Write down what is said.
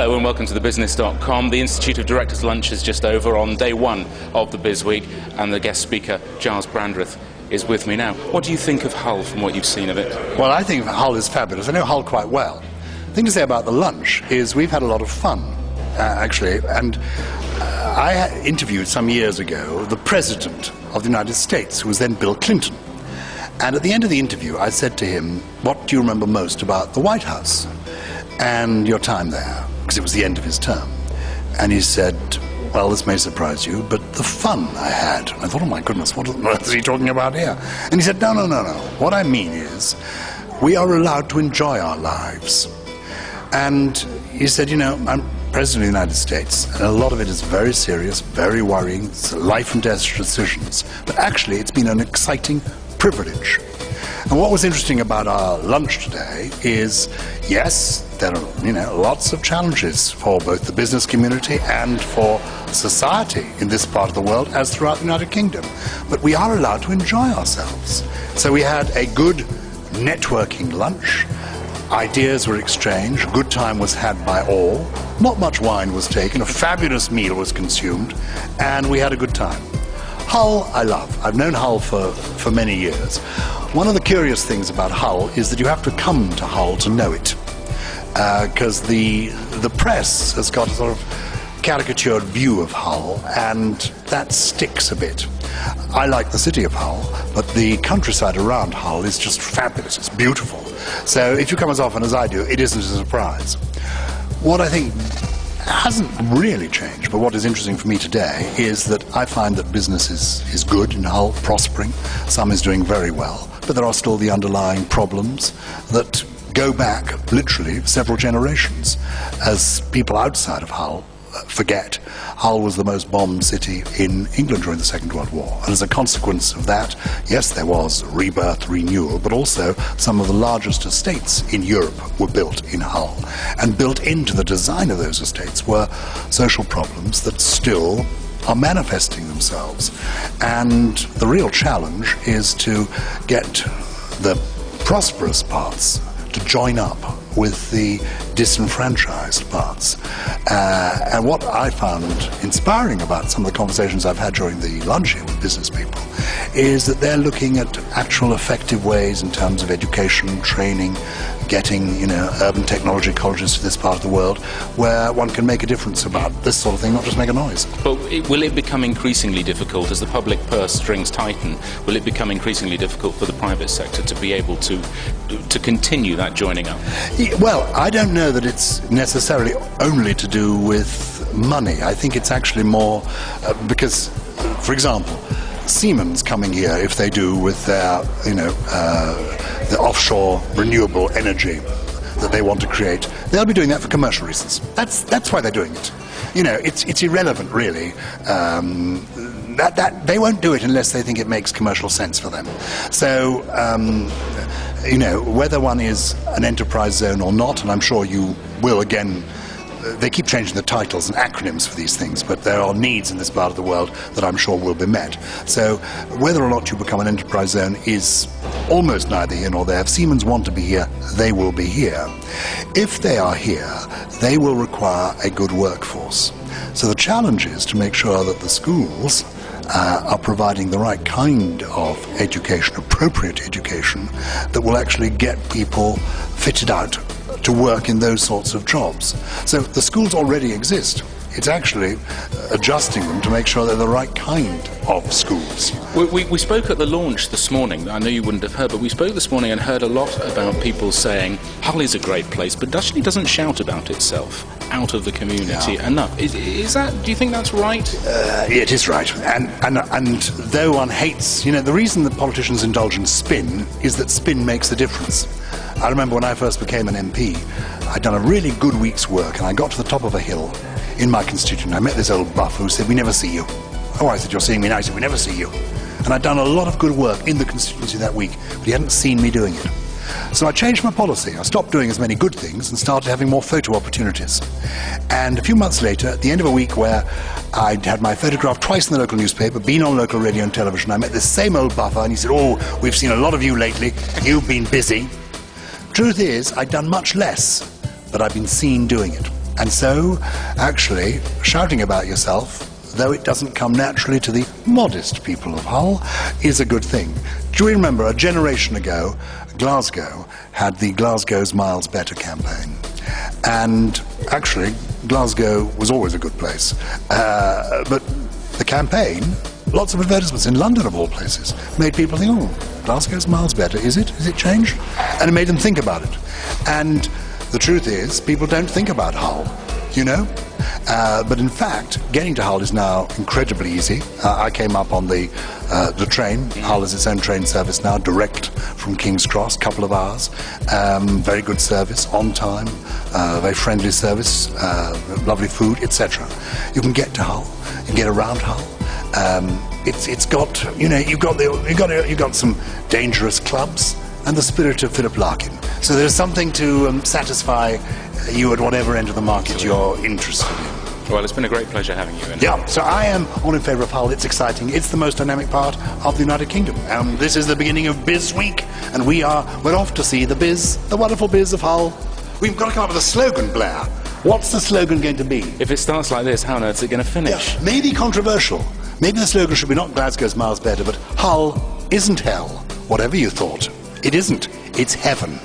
Hello and welcome to thebusiness.com. The Institute of Directors Lunch is just over on day one of the Biz Week, and the guest speaker, Gyles Brandreth, is with me now. What do you think of Hull from what you've seen of it? Well, I think Hull is fabulous. I know Hull quite well. The thing to say about the lunch is we've had a lot of fun, actually, and I interviewed some years ago the President of the United States, who was then Bill Clinton. And at the end of the interview, I said to him, "What do you remember most about the White House and your time there?" Because it was the end of his term. And he said, "Well, this may surprise you, but the fun I had." I thought, oh my goodness, what is he talking about here? And he said, no. What I mean is, we are allowed to enjoy our lives. And he said, you know, I'm President of the United States, and a lot of it is very serious, very worrying, it's life and death decisions. But actually, it's been an exciting privilege. And what was interesting about our lunch today is, yes, there are, lots of challenges for both the business community and for society in this part of the world, as throughout the United Kingdom. But we are allowed to enjoy ourselves. So we had a good networking lunch. Ideas were exchanged. A good time was had by all. Not much wine was taken. A fabulous meal was consumed. And we had a good time. Hull, I love. I've known Hull for many years. One of the curious things about Hull is that you have to come to Hull to know it. Because the press has got a sort of caricatured view of Hull, and that sticks a bit. I like the city of Hull, but the countryside around Hull is just fabulous. It's beautiful. So if you come as often as I do, it isn't a surprise. What I think hasn't really changed, but what is interesting for me today is that I find that business is good in Hull, prospering. Some is doing very well, but there are still the underlying problems that go back literally several generations. As people outside of Hull forget, Hull was the most bombed city in England during the Second World War, and as a consequence of that, yes, there was rebirth, renewal, but also some of the largest estates in Europe were built in Hull, and built into the design of those estates were social problems that still are manifesting themselves. And the real challenge is to get the prosperous parts to join up with the disenfranchised parts. And what I found inspiring about some of the conversations I've had during the lunch here with business people is that they're looking at actual effective ways in terms of education, training, getting urban technology colleges to this part of the world where one can make a difference about this sort of thing, not just make a noise. But will it become increasingly difficult as the public purse strings tighten? Will it become increasingly difficult for the private sector to be able to continue that joining up? Well, I don't know that it's necessarily only to do with money. I think it's actually more because, for example, Siemens coming here, if they do with their, the offshore renewable energy that they want to create, they'll be doing that for commercial reasons. That's why they're doing it. It's irrelevant, really. That they won't do it unless they think it makes commercial sense for them. So, whether one is an enterprise zone or not, and I'm sure you will again. They keep changing the titles and acronyms for these things, but there are needs in this part of the world that I'm sure will be met. So whether or not you become an enterprise zone is almost neither here nor there. If Siemens want to be here, they will be here. If they are here, they will require a good workforce. So the challenge is to make sure that the schools are providing the right kind of education, appropriate education, that will actually get people fitted out to work in those sorts of jobs. So the schools already exist. It's actually adjusting them to make sure they're the right kind of schools. We spoke at the launch this morning. I know you wouldn't have heard, but we spoke this morning and heard a lot about people saying Hull is a great place, but actually doesn't shout about itself out of the community enough. Is that? Do you think that's right? It is right. And though one hates, the reason that politicians indulge in spin is that spin makes the difference. I remember when I first became an MP, I'd done a really good week's work, and I got to the top of a hill in my constituent. I met this old buff who said, "We never see you." "Oh," I said, "You're seeing me now." He said, "We never see you." And I'd done a lot of good work in the constituency that week, but he hadn't seen me doing it. So I changed my policy. I stopped doing as many good things and started having more photo opportunities. And a few months later, at the end of a week where I'd had my photograph twice in the local newspaper, been on local radio and television, I met this same old buffer, and he said, "Oh, we've seen a lot of you lately. You've been busy." Truth is, I'd done much less, but I've been seen doing it. And so, actually, shouting about yourself, though it doesn't come naturally to the modest people of Hull, is a good thing. Do you remember, a generation ago, Glasgow had the Glasgow's Miles Better campaign. And actually, Glasgow was always a good place. But the campaign, lots of advertisements in London, of all places, made people think, oh, Glasgow's miles better, is it? Is it changed? And it made them think about it. And the truth is, people don't think about Hull, you know? But in fact, getting to Hull is now incredibly easy. I came up on the train. Hull has its own train service now, direct from King's Cross, couple of hours. Very good service, on time, very friendly service, lovely food, etc. You can get to Hull, you can get around Hull. It's got, you know, you've got some dangerous clubs and the spirit of Philip Larkin. So there's something to satisfy you at whatever end of the market you're interested in. Well, it's been a great pleasure having you in. Yeah, so I am all in favour of Hull. It's exciting. It's the most dynamic part of the United Kingdom. This is the beginning of Biz Week, and we're off to see the biz, the wonderful biz of Hull. We've got to come up with a slogan, Blair. What's the slogan going to be? If it starts like this, how on earth is it going to finish? Yeah, maybe controversial. Maybe the slogan should be not Glasgow's miles better, but Hull isn't hell. Whatever you thought, it isn't. It's heaven.